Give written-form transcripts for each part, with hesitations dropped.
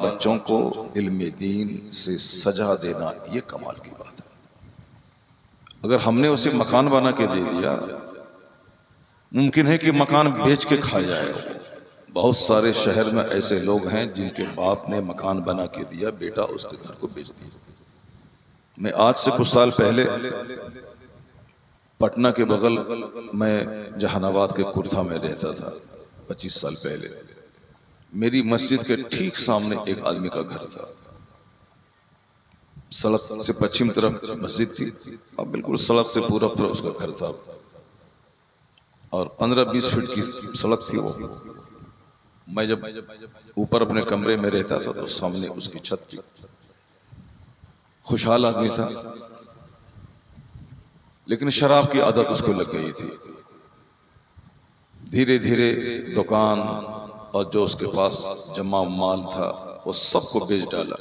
बच्चों को इल्म दीन से सजा देना, ये कमाल की बात है। अगर हमने उसे मकान बना के दे दिया, मुमकिन है कि मकान बेच के खा जाए। बहुत सारे शहर में ऐसे लोग हैं जिनके बाप ने मकान बना के दिया, बेटा उसके घर को बेच दिया। मैं आज से कुछ साल पहले पटना के बगल में जहानाबाद के कुर्था में रहता था। 25 साल पहले मेरी मस्जिद के ठीक सामने एक आदमी का घर था। सड़क से पश्चिम तरफ मस्जिद थी और बिल्कुल सड़क से पूरब तरफ उसका घर था, और 15-20 फीट की सड़क थी वो। मैं जब ऊपर अपने कमरे में रहता था तो सामने उसकी छत थी। खुशहाल आदमी था, लेकिन शराब की आदत उसको लग गई थी। धीरे धीरे दुकान और जो उसके पास जमा माल था वो सबको बेच डाला।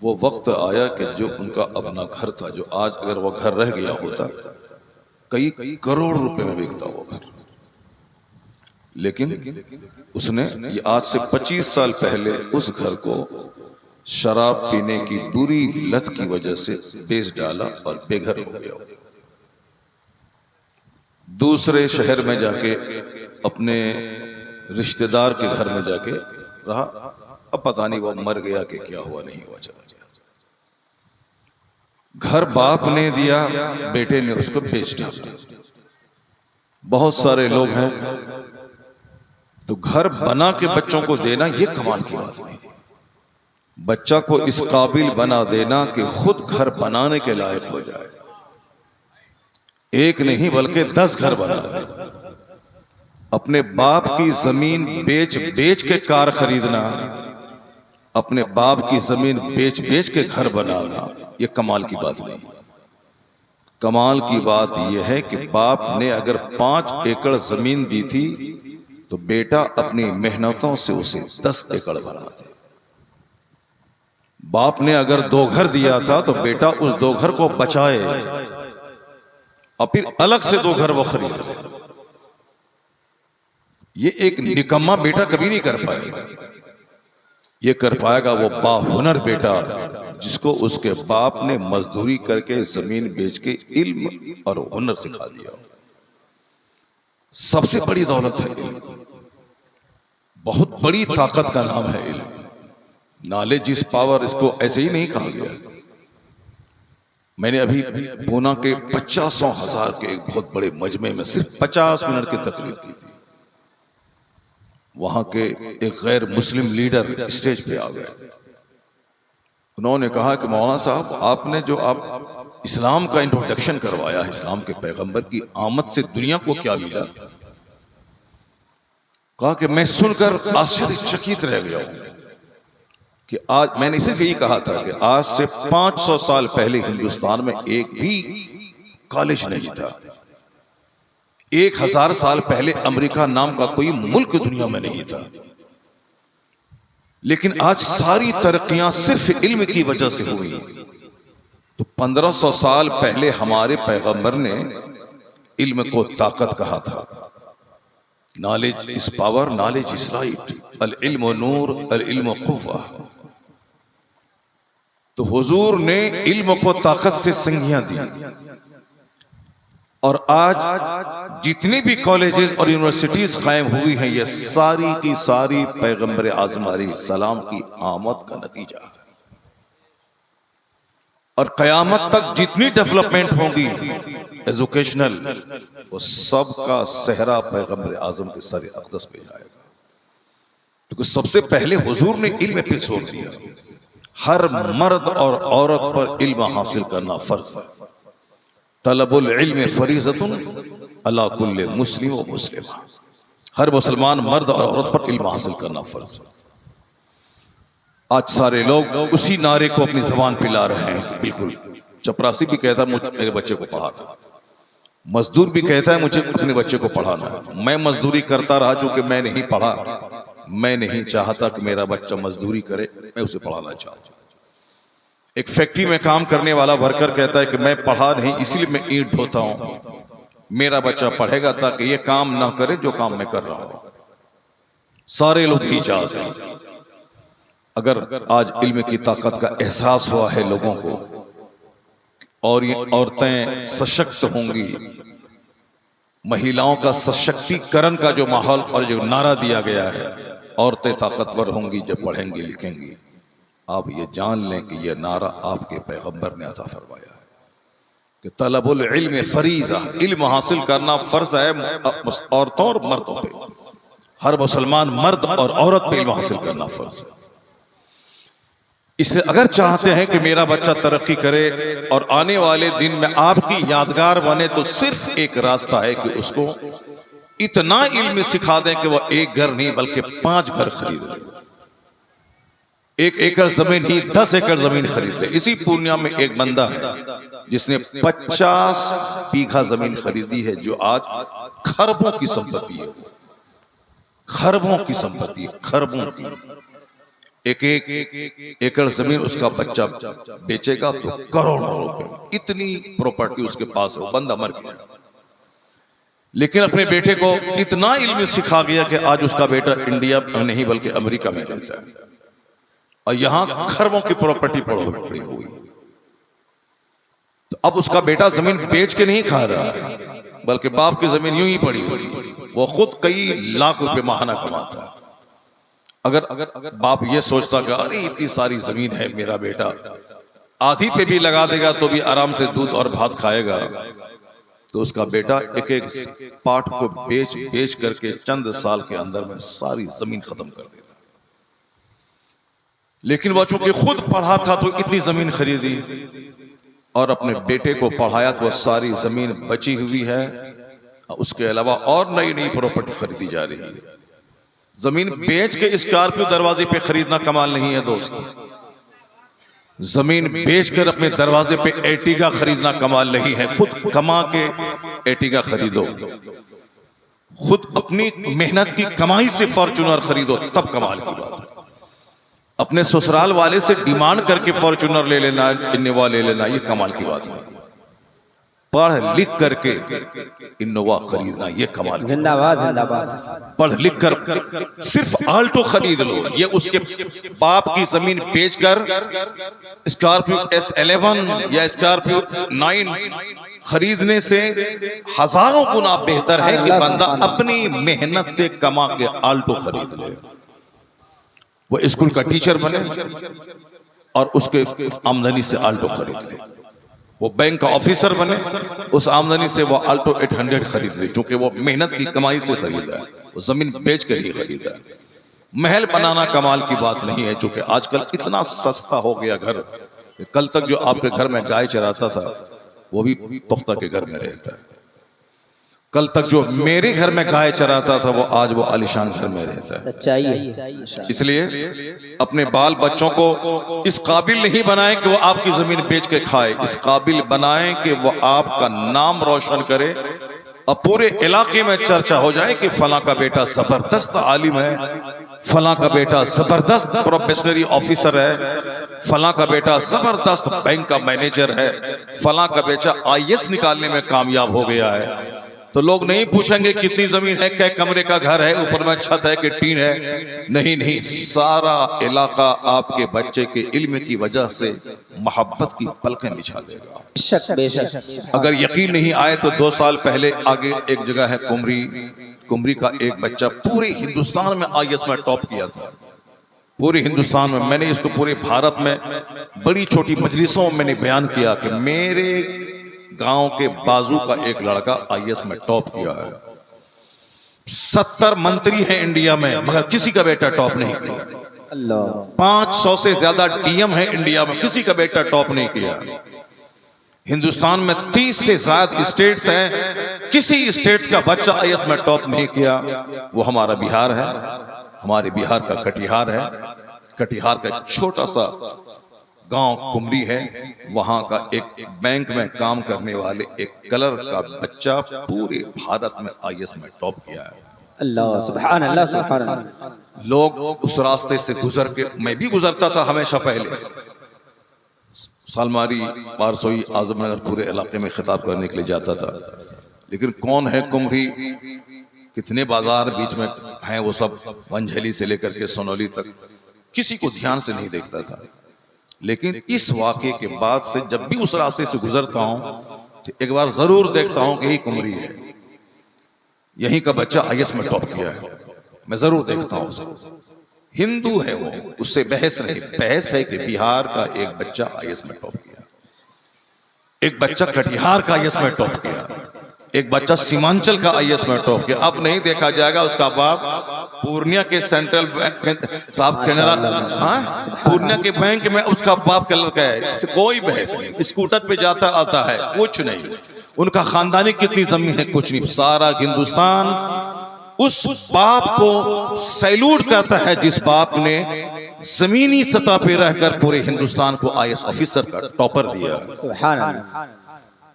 वो वक्त आया कि जो उनका अपना घर था, जो आज अगर वो घर रह गया होता कई करोड़ रुपए में बिकता वो घर, लेकिन उसने ये आज से 25 साल पहले उस घर को शराब पीने की बुरी लत की वजह से बेच डाला और बेघर हो गया। दूसरे शहर में जाके अपने रिश्तेदार के घर में जाके रहा। अब पता नहीं वो मर गया कि क्या हुआ, नहीं हुआ, चला गया। घर बाप ने दिया, बेटे ने उसको बेच डाला। बहुत सारे लोग हैं तो घर बना के बच्चों को देना ये कमाल की बात नहीं। बच्चा को इस काबिल बना देना कि खुद घर बनाने के लायक हो जाए। एक नहीं बल्कि 10 घर बना दे। अपने बाप की जमीन बेच बेच के कार खरीदना, अपने बाप की जमीन बेच बेच के घर बनाना, ये कमाल की बात नहीं। कमाल की बात यह है कि बाप ने अगर 5 एकड़ जमीन दी थी तो बेटा अपनी मेहनतों से उसे 10 एकड़ बना दे। बाप ने अगर 2 घर दिया था तो बेटा उस 2 घर को बचाए और फिर अलग से 2 घर वो खरीद ले। ये एक निकम्मा बेटा कभी नहीं कर पाएगा। ये कर पाएगा वो बाहुनर बेटा जिसको उसके बाप ने मजदूरी करके जमीन बेच के इल्म और हुनर सिखा दिया। सबसे बड़ी दौलत है इल्म, बहुत बड़ी ताकत का नाम है इल्म। नॉलेज इज पावर, इसको ऐसे ही नहीं कहा गया। मैंने अभी पूना के 50,000 के एक बहुत बड़े मजमे में सिर्फ 50 मिनट की तकरीर की थी। वहां के एक गैर मुस्लिम लीडर स्टेज पे आ गए। उन्होंने कहा कि मौलाना साहब, आपने जो आप इस्लाम का इंट्रोडक्शन करवाया है, इस्लाम के पैगंबर की आमद से दुनिया को क्या मिला? कहा कि मैं सुनकर आश्चर्यचकित रह गया हूं कि आज, मैंने सिर्फ यही कहा था कि आज से 500 साल पहले हिंदुस्तान में एक भी कॉलेज नहीं था। 1000 साल पहले अमेरिका नाम का कोई मुल्क दुनिया में नहीं था। लेकिन आज सारी तरक्कियां सिर्फ इल्म की वजह से हुई। तो 1500 साल पहले हमारे पैगंबर ने इल्म को ताकत कहा था। Knowledge is power, knowledge is right, अल इल्म नूर, अल इल्म कुव्वा। तो हुजूर ने इल्म को ताकत से संज्ञा दी। और आज जितनी भी कॉलेजेस और यूनिवर्सिटीज कायम हुई हैं, ये सारी की सारी पैगंबर आज़म अलैहिस्सलाम की आमद का नतीजा है। और क़यामत तक जितनी डेवलपमेंट होंगी एजुकेशनल, वो सब का सेहरा पैगंबर आज़म के सर अक़दस पे जाएगा। क्योंकि सबसे पहले हुजूर ने इल्म पे जोर दिया। हर मर्द और औरत पर इल्म हासिल करना फर्ज है। तलबुल इल्म फरीज़तुन अला कुल्ले मुस्लिम व मुस्लिमा। हर मुसलमान मर्द और औरत पर इल्म हासिल करना फर्ज है। आज सारे लोग उसी नारे को अपनी जबान पे ला रहे हैं कि बिल्कुल। चपरासी भी कहता है मुझे मेरे बच्चे को पढ़ाना, मजदूर भी कहता है मुझे अपने बच्चे को पढ़ाना है। मैं मजदूरी करता रहा, चूंकि मैं नहीं पढ़ा, मैं नहीं चाहता कि मेरा बच्चा मजदूरी करे, मैं उसे पढ़ाना चाहता। एक फैक्ट्री में काम करने वाला वर्कर कहता है कि मैं पढ़ा नहीं, इसलिए मैं ईंट ढोता हूं, मेरा बच्चा पढ़ेगा ताकि ये काम ना करे जो काम मैं कर रहा हूं। सारे लोग ही चाहते हैं। अगर आज इल्म की ताकत का एहसास हुआ है लोगों को और ये औरतें सशक्त होंगी, महिलाओं का सशक्तिकरण का जो माहौल और जो नारा दिया गया है, औरतें ताकतवर होंगी जब पढ़ेंगी लिखेंगी, आप ये जान लें कि यह नारा आपके पैगंबर ने अता फरमाया है कि तलबुल इल्म फरीज़ा, इल्म हासिल करना फर्ज है औरतों और मर्दों पे। हर मुसलमान मर्द और औरत पे इल्म हासिल करना फर्ज है। इसलिए अगर चाहते हैं कि मेरा बच्चा तरक्की करे और आने वाले दिन में आपकी यादगार बने, तो सिर्फ एक रास्ता है कि उसको इतना इल्म सिखा दें कि वह एक घर नहीं बल्कि 5 घर खरीद ले, 1 एकड़ जमीन ही 10 एकड़ जमीन खरीद ले। इसी पूर्णिया में एक बंदा है जिसने 50 बीघा जमीन खरीदी है, जो आज खरबों की संपत्ति है, खरबों की संपत्ति, खरबों की। एक एकड़ जमीन उसका बच्चा बेचेगा तो करोड़ों रुपए, इतनी प्रॉपर्टी उसके पास है। वो बंदा मर गया, लेकिन अपने बेटे को इतना इल्म सिखा गया कि आज उसका बेटा इंडिया में नहीं बल्कि अमेरिका में रहता है और यहां खरबों की प्रॉपर्टी पड़ी हुई। तो अब उसका बेटा जमीन बेच के नहीं खा रहा है, बल्कि बाप की जमीन यूं ही पड़ी हुई। वो खुद कई लाख रुपए माहाना कमाता है। अगर बाप ये सोचता कि अरे इतनी सारी जमीन है, मेरा बेटा आधी पे भी लगा देगा तो भी आराम से दूध और भात खाएगा, तो उसका बेटा एक एक पाठ को बेच करके चंद साल के अंदर में सारी जमीन खत्म कर देता। लेकिन वह चूंकि खुद पढ़ा था तो इतनी जमीन खरीदी और अपने बेटे को पढ़ाया, तो वह सारी जमीन बची हुई है। उसके अलावा और नई नई प्रॉपर्टी खरीदी जा रही है। जमीन बेच के स्कॉर्पियो दरवाजे पे खरीदना कमाल नहीं है दोस्त। जमीन बेचकर अपने दरवाजे पे एर्टिगा खरीदना कमाल नहीं है। खुद कमा के एर्टिगा खरीदो, खुद अपनी मेहनत की कमाई से फॉर्च्यूनर खरीदो, तब कमाल की बात है। अपने ससुराल वाले से डिमांड करके फॉर्च्यूनर ले लेना, इनोवा ले लेना, ये कमाल की बात नहीं। पढ़ लिख करके इनोवा खरीदना, ये कमाल। जिंदाबाद जिंदाबाद। पढ़ लिख कर सिर्फ आल्टो खरीद लो, ये उसके बाप की जमीन बेचकर स्कॉर्पियो S11 या स्कॉर्पियो 9 खरीदने से हजारों गुना बेहतर है कि बंदा अपनी मेहनत से कमा के आल्टो खरीद ले। वो स्कूल का टीचर बने और उसके आमदनी से आल्टो खरीद ले। वो बैंक का ऑफिसर बने, उस आमदनी से वो आल्टो 800 खरीद ले, क्योंकि वो मेहनत की कमाई से खरीदा है, वो जमीन बेच कर ही खरीदा है। महल बनाना कमाल की बात नहीं है, क्योंकि आजकल इतना सस्ता हो गया घर। कल तक जो आपके घर में गाय चराता था वो भी पुख्ता के घर में रहता है। कल तक जो मेरे घर में गाय चराता था वो आज वो आलीशान घर में रहता है। चाहिए इसलिए अपने बाल बच्चों को इस काबिल नहीं बनाएं कि वो आपकी जमीन बेच के खाए, इस काबिल बनाएं कि वो आपका नाम रोशन करे और पूरे इलाके में चर्चा हो जाए कि फलां का बेटा जबरदस्त आलिम है, फलां का बेटा जबरदस्त प्रोफेशनरी ऑफिसर है, फलां का बेटा जबरदस्त बैंक का मैनेजर है, फलां का बेटा IAS निकालने में कामयाब हो गया है। तो लोग नहीं पूछेंगे कितनी जमीन है, कै कमरे का घर है, ऊपर में छत है कि टीन है। नहीं नहीं, सारा इलाका आपके बच्चे के इल्म की वजह से मोहब्बत की पलकें बिछा देगा। बेशक बेशक। अगर यकीन नहीं आए तो 2 साल पहले आगे एक जगह है कुमरी का एक बच्चा पूरे हिंदुस्तान में IAS में टॉप किया था। पूरे हिंदुस्तान में, मैंने इसको पूरे भारत में बड़ी छोटी मजलिसों में मैंने बयान किया कि मेरे गांव के बाजू का एक लड़का IAS में टॉप किया है। 70 मंत्री हैं इंडिया में, मगर किसी का बेटा टॉप नहीं किया। अल्लाह। 500 से ज्यादा DM है इंडिया में, किसी का बेटा टॉप नहीं किया। हिंदुस्तान में 30 से ज्यादा स्टेट्स हैं, किसी स्टेट्स का बच्चा IAS में टॉप नहीं किया। वो हमारा बिहार है, हमारे बिहार का कटिहार है। कटिहार का छोटा सा गांव कुमरी है, वहां का एक बैंक में काम करने वाले एक कलर का बच्चा पूरे भारत में IAS में टॉप किया है। अल्लाह सुभान अल्लाह सुभान अल्लाह। लोग उस रास्ते से गुजर के, मैं भी गुजरता था हमेशा पहले, सालमारी, पारसोई, आजमनगर पूरे इलाके में खिताब करने के लिए जाता था। लेकिन कौन है कुमरी, कितने बाजार बीच में हैं, वो सब वंझेली से लेकर के सोनौली तक किसी को ध्यान से नहीं देखता था। लेकिन इस वाक़े के बाद से जब भी उस रास्ते से गुजरता हूं तो एक बार जरूर देखता हूं कि यही कुमरी है, यहीं का बच्चा आईएएस में टॉप किया है। मैं जरूर देखता हूं उसको। हिंदू है वो, उससे बहस नहीं। बहस है कि बिहार का एक बच्चा आईएएस में टॉप किया, एक बच्चा कटिहार का आईएएस में टॉप किया, एक बच्चा सीमांचल का आईएएस में टॉप किया। अब नहीं देखा जाएगा उसका बाप पूर्णिया के सेंट्रल बैंक साहब कैनरा, पूर्णिया के बैंक में उसका बाप कलर का है। इससे कोई बहस नहीं। स्कूटर पे जाता आता है, कुछ नहीं। उनका खानदानी कितनी जमीन है, कुछ नहीं। सारा हिंदुस्तान उस बाप को सैल्यूट करता है जिस बाप ने जमीनी सतह पे रहकर पूरे हिंदुस्तान को आईएएस ऑफिसर का टॉपर दिया। सुभान अल्लाह।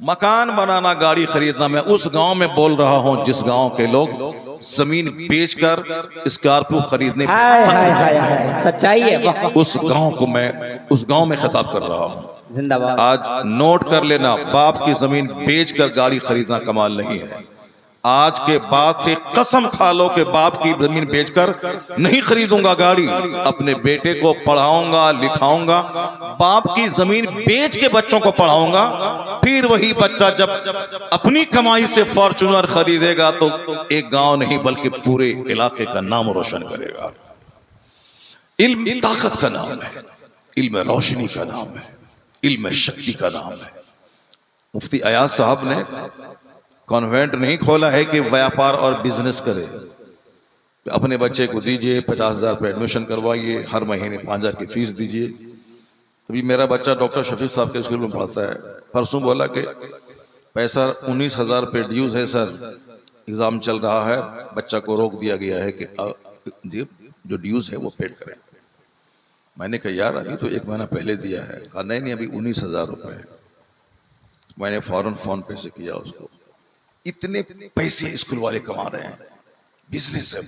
मकान बनाना, गाड़ी खरीदना, मैं उस गांव में बोल रहा हूं जिस गांव के लोग जमीन बेचकर स्कॉर्पियो खरीदने, हाय हाय हाय हाय, सच्चाई है। वाह। उस गांव को मैं उस गांव में खिताब कर रहा हूं। जिंदाबाद। आज नोट कर लेना, बाप की जमीन बेचकर गाड़ी खरीदना कमाल नहीं है। आज के बाद से कसम खा लो कि बाप की जमीन बेचकर नहीं खरीदूंगा गाड़ी। अपने बेटे को पढ़ाऊंगा, लिखाऊंगा, बाप की जमीन बेच के बच्चों को पढ़ाऊंगा। फिर वही बच्चा जब अपनी कमाई से फॉर्च्यूनर खरीदेगा तो एक गांव नहीं बल्कि पूरे इलाके का नाम रोशन करेगा। इल्म ताकत का नाम है, इल्म रोशनी का नाम है, इल्म शक्ति का नाम है। मुफ्ती अयाज साहब ने कॉन्वेंट नहीं खोला है कि व्यापार और बिजनेस करे। अपने बच्चे को दीजिए 50,000 पे एडमिशन करवाइए, हर महीने 5,000 की फीस दीजिए। अभी मेरा बच्चा डॉक्टर शफीक साहब के स्कूल में पढ़ता है। परसों बोला कि पैसा 19,000 पे ड्यूज है सर, एग्जाम चल रहा है, बच्चा को रोक दिया गया है कि जो ड्यूज है वो पेड करें। मैंने कहा यार अभी तो 1 महीना पहले दिया है। कहा नहीं नहीं अभी 19,000 रुपए। मैंने फौरन फोन पे से किया उसको। इतने पैसे स्कूल वाले कमा रहे हैं, बिजनेस है।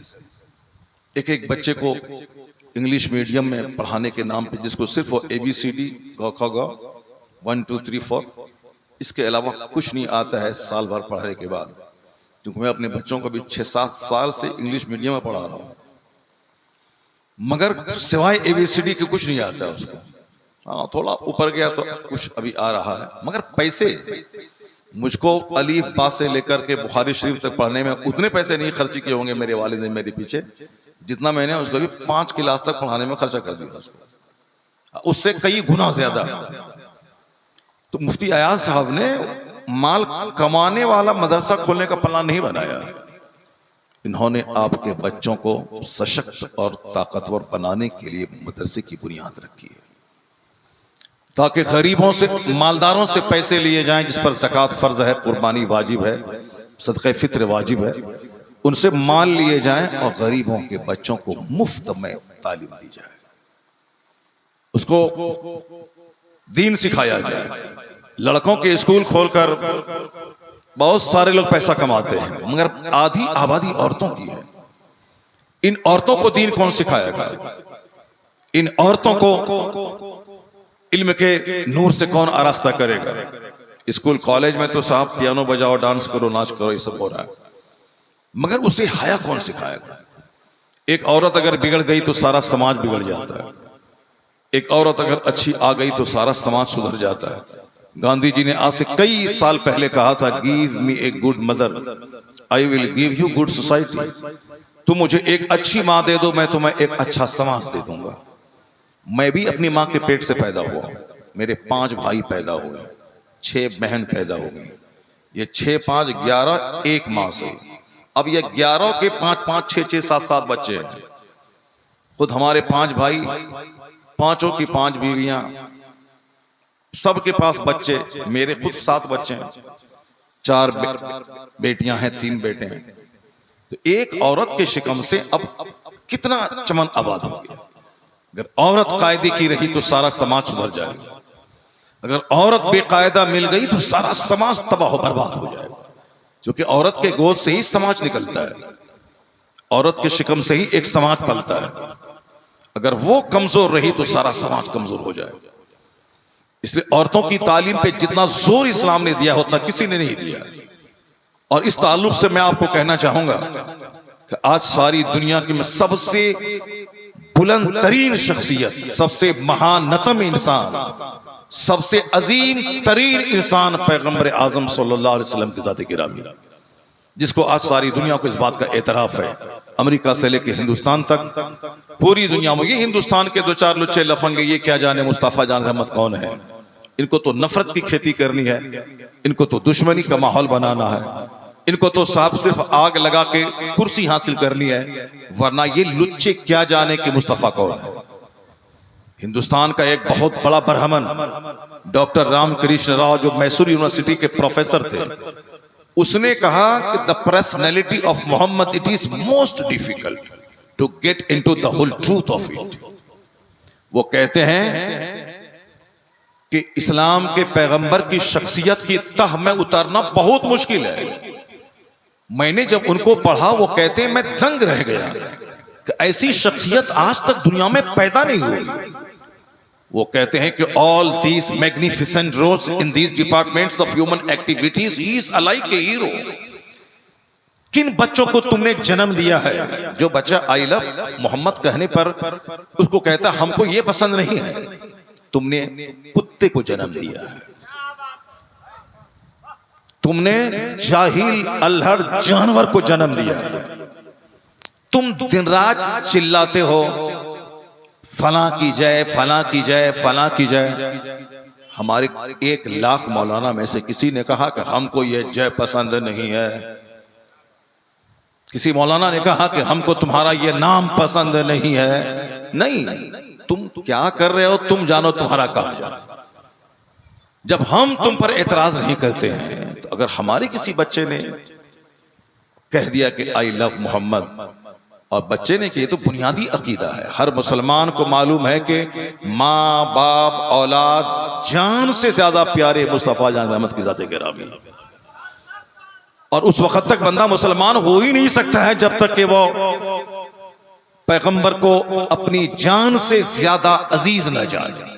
एक एक बच्चे को इंग्लिश मीडियम में पढ़ाने के नाम पे, जिसको सिर्फ ABCD ग ख ग 1 2 3 4 इसके अलावा कुछ नहीं आता है साल भर पढ़ने के बाद। क्योंकि मैं अपने बच्चों को भी 6-7 साल से इंग्लिश मीडियम में पढ़ा रहा हूँ, मगर सिवाय ABCD के कुछ नहीं आता उसको। हाँ थोड़ा ऊपर गया तो कुछ अभी आ रहा है, मगर पैसे मुझको अलीफ बा से लेकर के बुखारी शरीफ तक पढ़ने में उतने पैसे नहीं खर्च किए होंगे मेरे वालिद ने मेरे पीछे, जितना मैंने उसको भी 5 क्लास तक पढ़ाने में खर्चा कर दिया उसको, उससे कई गुना ज्यादा। तो मुफ्ती अयाज साहब ने माल कमाने वाला मदरसा खोलने का प्लान नहीं बनाया। इन्होंने आपके बच्चों को सशक्त और ताकतवर बनाने के लिए मदरसे की बुनियाद रखी है, ताकि गरीबों से, मालदारों से पैसे लिए जाएं जिस पर ज़कात फर्ज है, कुर्बानी वाजिब है, सदक़े फित्र वाजिब है, उनसे माल लिए जाएं और गरीबों के बच्चों को मुफ्त में तालीम दी जाए, उसको दीन सिखाया जाए। लड़कों के स्कूल खोलकर बहुत सारे लोग पैसा कमाते हैं, मगर आधी आबादी औरतों की है। इन औरतों को दीन कौन सिखाएगा? इन औरतों को इल्म के नूर से कौन आरास्ता करेगा? स्कूल कॉलेज में तो साहब पियानो बजाओ, डांस करो, नाच करो, ये सब हो रहा है, मगर उसे हया कौन सिखाएगा? एक औरत अगर बिगड़ गई तो सारा समाज बिगड़ जाता है। एक औरत अगर अच्छी आ गई तो सारा समाज सुधर जाता है। गांधी जी ने आज से कई साल पहले कहा था, give me a good mother, I will give you good society. तुम मुझे एक अच्छी माँ दे दो, मैं तुम्हें एक अच्छा समाज दे दूंगा। मैं भी अपनी माँ के पेट से पैदा हुआ, मेरे 5 भाई पैदा हुए, 6 बहन पैदा हो गई। ये 6 5 11 एक माँ से, अब ये 11 के 5 5 6 6 7 7 बच्चे हैं। खुद हमारे 5 भाई, 5 की 5 बीवियां, सबके पास बच्चे। मेरे खुद 7 बच्चे हैं, 4 बेटियां हैं, 3 बेटे हैं। तो एक औरत के शिकम से अब कितना चमन आबाद हो गया। अगर औरत कायदे की रही तो सारा समाज सुधर जाएगा, अगर औरत बेकायदा मिल गई तो सारा समाज तबाह बर्बाद हो जाएगा। क्योंकि औरत के गोद से ही समाज निकलता है, औरत के शिकम से ही एक समाज पलता है। अगर वो कमजोर रही तो सारा समाज कमजोर हो जाएगा। इसलिए औरतों की तालीम पे जितना जोर इस्लाम ने दिया उतना किसी ने नहीं दिया। और इस ताल्लुक से मैं आपको कहना चाहूंगा कि आज सारी दुनिया की में सबसे बुलंद तरीन शख्सियत, सबसे महानतम इंसान, सबसे अजीम तरीन इंसान पैगंबर आजम सल्लल्लाहु अलैहि वसल्लम की ज़ात गिरामी, जिसको आज सारी दुनिया को इस बात का एतराफ़ है, अमेरिका से लेकर हिंदुस्तान तक पूरी दुनिया में। ये हिंदुस्तान के दो चार लुच्चे लफंगे ये क्या जाने मुस्तफ़ा जान रहमत कौन है, इनको तो नफरत की खेती करनी है, इनको तो दुश्मनी का माहौल बनाना है, इनको तो साफ सिर्फ आग लगा के कुर्सी हासिल करनी है, वरना ये लुच्चे क्या जाने कि मुस्तफ़ा कौन है। हिंदुस्तान का एक बहुत बड़ा बरहमन डॉक्टर रामकृष्ण राव, जो मैसूर यूनिवर्सिटी के प्रोफेसर थे, उसने कहा कि the personality of Mohammed, it is most difficult to get into the whole truth of it. वो कहते हैं कि इस्लाम के पैगंबर की शख्सियत की तह में उतरना बहुत मुश्किल है। मैंने जब उनको पढ़ा, वो कहते हैं मैं दंग रह गया कि ऐसी शख्सियत आज तक दुनिया में पैदा नहीं हुई। वो कहते हैं कि all these magnificent roles in these departments of human activities he is alike a hero. किन बच्चों को तुमने जन्म दिया है? जो बच्चा आई लव मोहम्मद कहने पर उसको कहता हमको ये पसंद नहीं है, तुमने कुत्ते को जन्म दिया है, तुमने जाहिल अल्हड़ जानवर को जन्म दिया है। तुम दिन रात चिल्लाते हो फलां की जय, फलां की जय, फलां की जय। हमारे 1 लाख मौलाना में से किसी ने कहा कि हमको ये जय पसंद नहीं है। किसी मौलाना ने कहा कि हमको तुम्हारा ये नाम पसंद नहीं है। नहीं, तुम क्या कर रहे हो तुम जानो, तुम्हारा काम जानो। जब हम तुम पर एतराज नहीं करते हैं, तो अगर हमारे किसी बच्चे ने कह दिया कि आई लव मोहम्मद, और बच्चे ने किया, तो बुनियादी अकीदा है। हर मुसलमान को मालूम है कि माँ बाप औलाद जान से ज्यादा प्यारे मुस्तफ़ा जान रहमत की ज़ात गिरामी। और उस वक्त तक बंदा मुसलमान हो ही नहीं सकता है जब तक कि वो पैगंबर को अपनी जान से ज्यादा अजीज न जाने।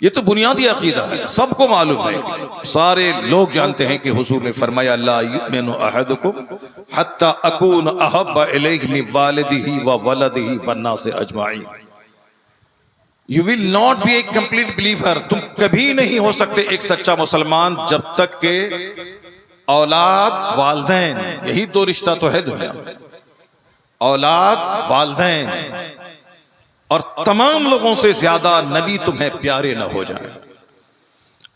ये तो बुनियादी अकीदा है, सबको मालूम है। सारे लोग जानते हैं कि हुजूर ने फरमाया ला युमिनु अहदुकुम हत्ता अकून अहब्बा इलैहि मिन वालिदिही व वलदिही वन्नास अजमाइन। You will not be a complete believer. तुम कभी नहीं हो सकते एक सच्चा मुसलमान जब तक के औलाद वालदैन, यही 2 रिश्ता तो है दुनिया में, औलाद वालदैन और तमाम लोगों से ज्यादा नबी तुम्हें प्यारे न हो जाए।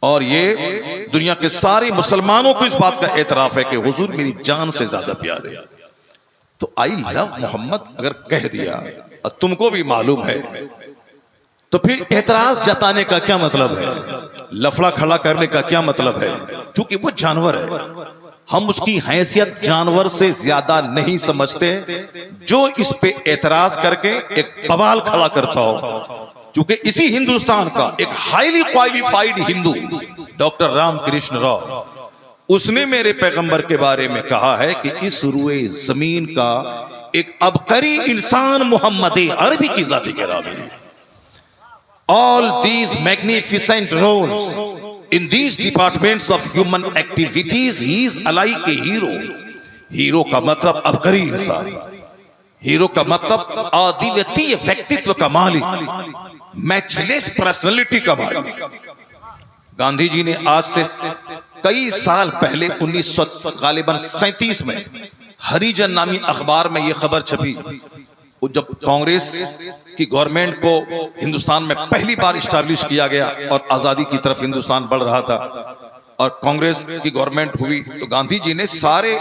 और ये दुनिया के सारे मुसलमानों को इस बात का एतराफ है कि हुजूर मेरी जान से ज्यादा प्यारे। तो आई लव मोहम्मद अगर कह दिया और तुमको भी मालूम है, तो फिर एतराज जताने का क्या मतलब है, लफड़ा खड़ा करने का क्या मतलब है? क्योंकि वो जानवर है, हम उसकी हैसियत जानवर से ज्यादा नहीं समझते जो इस पे एतराज करके एक बवाल खड़ा करता हो। क्योंकि इसी हिंदुस्तान का एक highly qualified Hindu doctor Ramakrishna Rao, उसने मेरे पैगंबर के बारे में कहा है कि इस रुए जमीन का एक अबकरी इंसान मोहम्मद अरबी की ज़ात गिरामी है। All these magnificent roles in these departments of human activities he is alike a hero। Hero का मतलब अबकरी इंसान, हीरो का मतलब अद्वितीय व्यक्तित्व का मालिक, मैचलेस पर्सनालिटी का मालिक। गांधी जी ने आज से कई साल पहले 1937 में हरिजन नामी अखबार में यह खबर छपी, जब कांग्रेस की गवर्नमेंट को हिंदुस्तान में पहली बार स्टैब्लिश किया गया और आजादी की तरफ हिंदुस्तान बढ़ रहा था और कांग्रेस की गवर्नमेंट हुई, तो गांधी जी ने सारे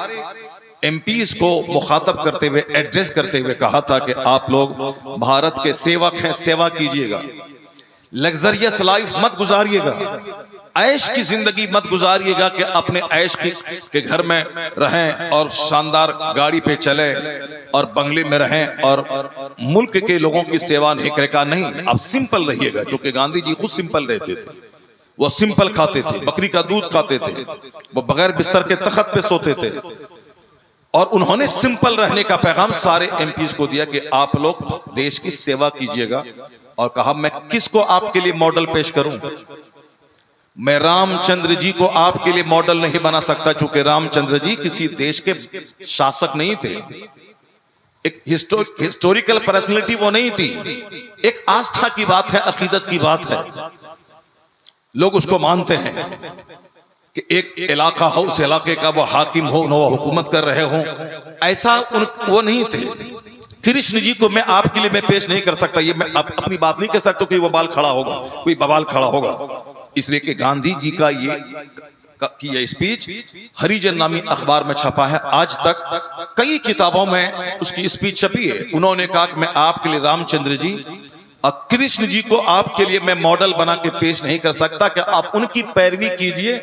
एमपीज को मुखातब करते हुए, एड्रेस करते हुए कहा था कि आप लोग भारत के सेवक हैं, सेवा कीजिएगा, लग्जरियस लाइफ मत गुजारिएगा, ऐश की जिंदगी मत गुजारिएगा कि अपने ऐश के घर में रहें और शानदार गाड़ी पे चलें और बंगले में रहें और मुल्क के लोगों की सेवा नहीं करेगा। नहीं, आप सिंपल रहिएगा। क्योंकि गांधी जी खुद सिंपल रहते थे, वो सिंपल खाते थे, बकरी का दूध खाते थे, वो बगैर बिस्तर के तख्त पे सोते थे। और उन्होंने सिंपल रहने का पैगाम सारे एमपीज को दिया कि आप लोग देश की सेवा कीजिएगा। और कहा मैं किसको आपके लिए मॉडल पेश करूं? मैं रामचंद्र जी को आपके लिए मॉडल नहीं बना सकता, चूंकि रामचंद्र जी किसी देश के शासक नहीं थे, एक हिस्टोरिकल पर्सनैलिटी वो नहीं थी, एक आस्था की बात है, अकीदत की बात है। लोग उसको मानते हैं कि एक इलाका हो, उस इलाके का वो हाकिम हो, वो हुकूमत कर रहे हो, ऐसा वो नहीं थे। कृष्ण जी को मैं आपके लिए मैं पेश नहीं कर सकता, ये मैं अपनी बात नहीं कह सकता कि वो बाल खड़ा होगा, कोई बवाल खड़ा होगा, इसलिए कि गांधी जी का ये स्पीच हरिजन नामी अखबार में छपा है। आज तक कई किताबों में उसकी स्पीच छपी है। उन्होंने कहा कि मैं आपके लिए रामचंद्र जी और कृष्ण जी को आपके लिए मैं मॉडल बना के पेश नहीं कर सकता कि आप उनकी पैरवी कीजिए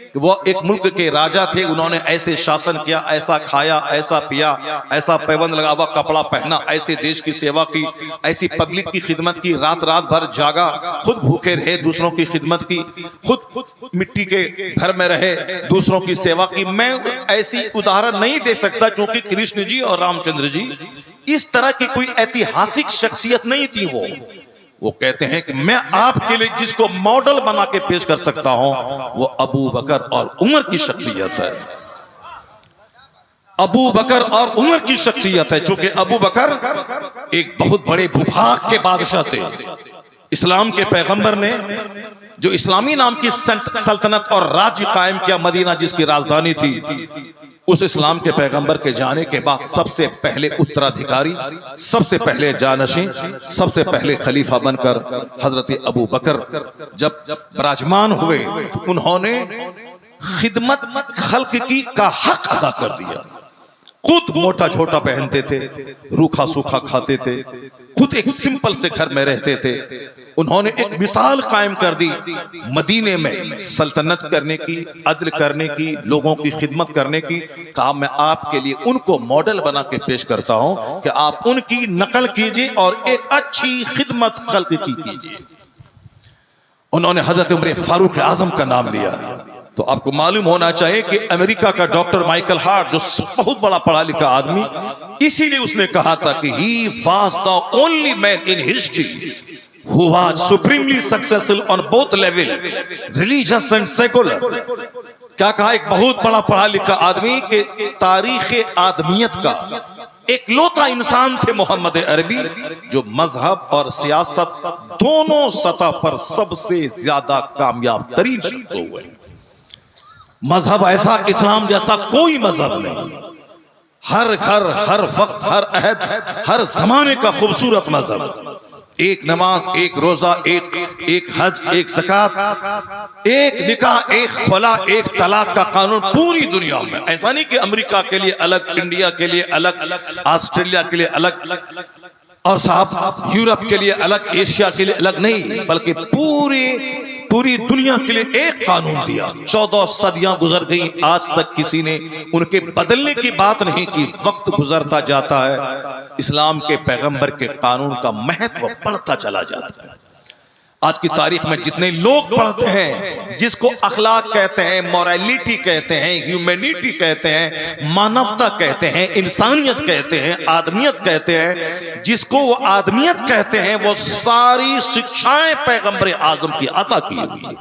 कि वो एक मुल्क के राजा थे, उन्होंने ऐसे शासन किया, ऐसा खाया, ऐसा पिया, ऐसा पैबंद लगा हुआ कपड़ा पहना, ऐसे देश की सेवा की, ऐसी पब्लिक की खिदमत की, रात रात भर जागा, खुद भूखे रहे, दूसरों की खिदमत की, खुद मिट्टी के घर में रहे, दूसरों की सेवा की। मैं ऐसी उदाहरण नहीं दे सकता क्योंकि कृष्ण जी और रामचंद्र जी इस तरह की कोई ऐतिहासिक शख्सियत नहीं थी। वो कहते हैं कि मैं आपके लिए जिसको मॉडल बना के पेश कर सकता हूं वो अबू बकर और उमर की शख्सियत है। अबू बकर और उमर की शख्सियत है, चूंकि अबू बकर एक बहुत बड़े भूभाग के बादशाह थे। इस्लाम के पैगंबर ने जो इस्लामी नाम की सल्तनत और राज्य कायम किया, मदीना जिसकी राजधानी थी, उस इस्लाम के पैगंबर के जाने के बाद सबसे पहले उत्तराधिकारी, सबसे पहले जानशीं, सबसे पहले खलीफा बनकर हजरत अबू बकर जब विराजमान हुए तो उन्होंने खिदमत खल्क की का हक अदा कर दिया। खुद मोटा छोटा पहनते थे, रूखा सूखा खाते थे, खुद एक सिंपल से घर में रहते थे। उन्होंने एक मिसाल कायम कर दी मदीने में सल्तनत करने की, अदल करने की, लोगों की खिदमत करने की। कहा मैं आपके लिए उनको मॉडल बना के पेश करता हूं कि आप उनकी नकल कीजिए और एक अच्छी खिदमत खल्क की कीजिए। उन्होंने हजरत उमर फारूक आजम का नाम लिया। तो आपको मालूम होना चाहिए कि अमेरिका का डॉक्टर माइकल हार्ट, जो बहुत बड़ा पढ़ा लिखा आदमी, इसीलिए उसने कहा था कि he was the only man in history who was supremely successful on both levels, religious and secular। क्या कहा? एक बहुत बड़ा पढ़ा लिखा आदमी के तारीख आदमियत का एक लौता इंसान थे मोहम्मद अरबी, जो मजहब और सियासत दोनों सतह पर सबसे ज्यादा कामयाब तरीन शख्स हुए। मजहब ऐसा इस्लाम जैसा कोई मजहब नहीं, हर घर, हर वक्त, हर अहद, हर जमाने का खूबसूरत मजहब। एक नमाज, एक रोजा, एक हज, एक ज़कात, एक निकाह, एक खुला, एक तलाक का कानून पूरी दुनिया में। ऐसा नहीं कि अमेरिका के लिए अलग, इंडिया के लिए अलग, ऑस्ट्रेलिया के लिए अलग और साहब यूरोप के लिए अलग, एशिया के लिए अलग नहीं, बल्कि पूरी दुनिया के लिए एक कानून दिया। 14 सदियां गुजर गई, आज तक किसी ने उनके बदलने की बात नहीं की। वक्त गुजरता जाता है, इस्लाम के पैगंबर के कानून का महत्व बढ़ता चला जाता है। आज की तारीख में जितने लोग पढ़ते हैं, जिसको अखलाक कहते हैं, मोरालिटी कहते हैं, ह्यूमैनिटी कहते हैं, मानवता कहते हैं, इंसानियत कहते हैं, आदमियत कहते हैं, जिसको वो आदमियत कहते हैं, वो सारी शिक्षाएं पैगंबर आजम की अता की हुई है।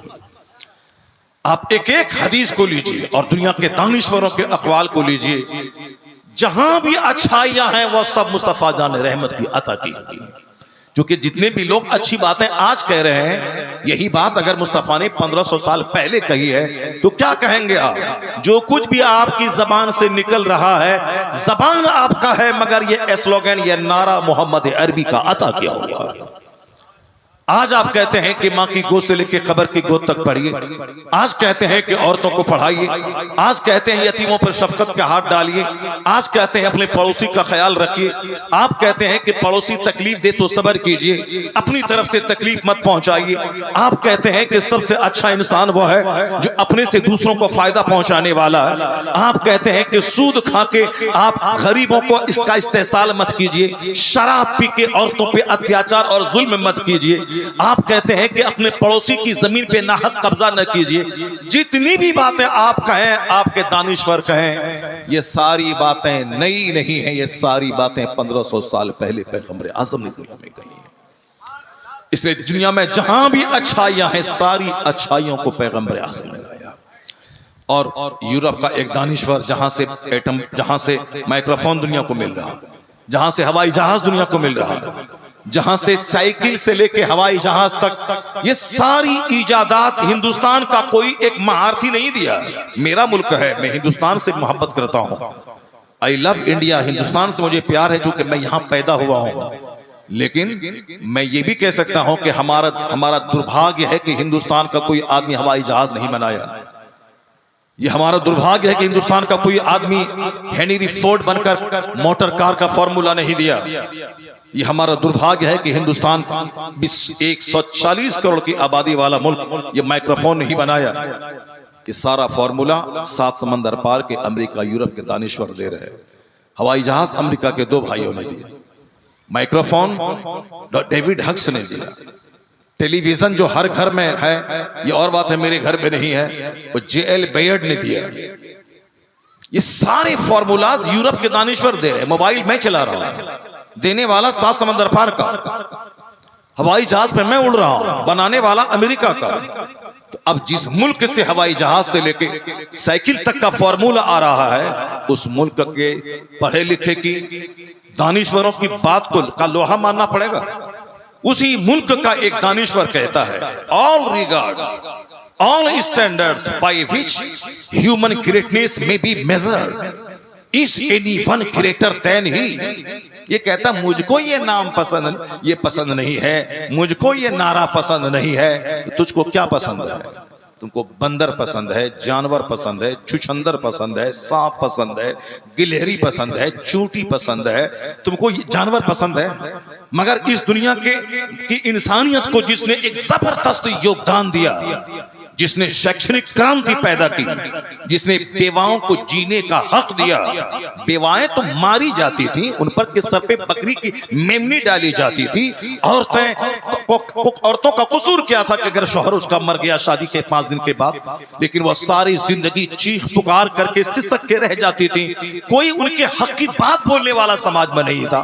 आप एक एक हदीस को लीजिए और दुनिया के दानिश्वरों के अक़वाल को लीजिए, जहां भी अच्छाइयां हैं वो सब मुस्तफा जान रहमत की अता की हुई है। क्योंकि जितने भी लोग अच्छी बातें आज कह रहे हैं, यही बात अगर मुस्तफा ने 1500 साल पहले कही है तो क्या कहेंगे आप? जो कुछ भी आपकी जबान से निकल रहा है, जबान आपका है, मगर ये स्लोगन, ये नारा मोहम्मद अरबी का अता किया हुआ है। आज आप कहते हैं कि माँ की गोद से लेकर कब्र की गोद तक पढ़िए, आज कहते हैं कि औरतों को पढ़ाइए, आज कहते हैं यतीमों पर शफकत का हाथ डालिए, आज कहते हैं अपने पड़ोसी का ख्याल रखिए, आप कहते हैं कि पड़ोसी तकलीफ दे तो सब्र कीजिए, अपनी तरफ से तकलीफ मत पहुंचाइए, आप कहते हैं कि सबसे अच्छा इंसान वो है जो अपने से दूसरों को फायदा पहुंचाने वाला है, आप कहते हैं कि सूद खा के आप गरीबों को इसका इस्तेहसाल मत कीजिए, शराब पी के औरतों पे अत्याचार और जुल्म मत कीजिए, आप कहते हैं कि अपने पड़ोसी की जमीन पे नाहक कब्जा न कीजिए। जितनी भी बातें आप कहें, आपके दानिश्वर कहें, ये सारी बातें नई नहीं है, ये सारी बातें 1500 साल पहले पैगंबर आज़म ने दुनिया में कही है। इसलिए दुनिया में जहां भी अच्छाइयां हैं, सारी अच्छाइयों को पैगंबर आज़म ने लाया। और यूरोप का एक दानिश्वर, जहां से माइक्रोफोन दुनिया को मिल रहा, जहां से हवाई जहाज दुनिया को मिल रहा है, जहां से साइकिल से लेके हवाई जहाज तक, ये सारी इजादात हिंदुस्तान का कोई एक महारथी नहीं दिया। मेरा मुल्क है, मैं हिंदुस्तान से मोहब्बत करता हूं। आई लव इंडिया, हिंदुस्तान से मुझे प्यार है चूंकि मैं यहां पैदा हुआ हूं। लेकिन मैं ये भी कह सकता हूं कि हमारा दुर्भाग्य है कि हिंदुस्तान का कोई आदमी हवाई जहाज नहीं बनाया। ये हमारा दुर्भाग्य है कि हिंदुस्तान का कोई आदमी हेनरी फोर्ड बनकर मोटर कार का फॉर्मूला नहीं दिया। ये हमारा दुर्भाग्य है कि हिंदुस्तान 140 करोड़ की आबादी वाला मुल्क ये माइक्रोफोन नहीं बनाया। ये सारा फॉर्मूला 7 समंदर पार के अमेरिका यूरोप के दानिश्वर दे रहे हैं। हवाई जहाज अमेरिका के 2 भाइयों ने दिया, माइक्रोफोन डेविड हक्स ने दिया, टेलीविजन जो हर घर में है, ये और बात है मेरे घर में नहीं है, वो JL बेयर्ड ने दिया। ये सारे फॉर्मूलाज यूरोप के दानिश्वर दे रहे हैं। मोबाइल मैं चला रहा हूं, देने वाला 7 समंदर पार का, हवाई जहाज पे मैं उड़ रहा हूं, बनाने वाला अमेरिका का। तो अब जिस मुल्क से हवाई जहाज से लेके साइकिल तक का फॉर्मूला आ रहा है, उस मुल्क के पढ़े लिखे की दानिश्वरों की बात का लोहा मानना पड़ेगा। उसी मुल्क का एक दानिश्वर कहता है, all regards, all standards by which human greatness may be measured is anyone greater than he. ये कहता मुझको ये नाम पसंद नहीं है, मुझको ये नारा पसंद नहीं है, तुझको क्या पसंद है? तुमको बंदर पसंद है, जानवर पसंद है, छुछंदर पसंद है, सांप पसंद है, गिलहरी पसंद है, चूंटी पसंद है, तुमको ये जानवर पसंद है। मगर इस दुनिया की इंसानियत को जिसने एक जबरदस्त योगदान दिया, जिसने शैक्षणिक क्रांति पैदा की, जिसने बेवाओं को जीने का हक दिया। बेवाएं तो मारी जाती थी, उन पर के सर पे बकरी की मेमनी डाली जाती थी। औरतों का कसूर क्या था कि अगर शौहर उसका मर गया शादी के 5 दिन के बाद, लेकिन वह सारी जिंदगी चीख पुकार करके सिसक के रह जाती थी। कोई उनके हक की बात बोलने वाला समाज में नहीं था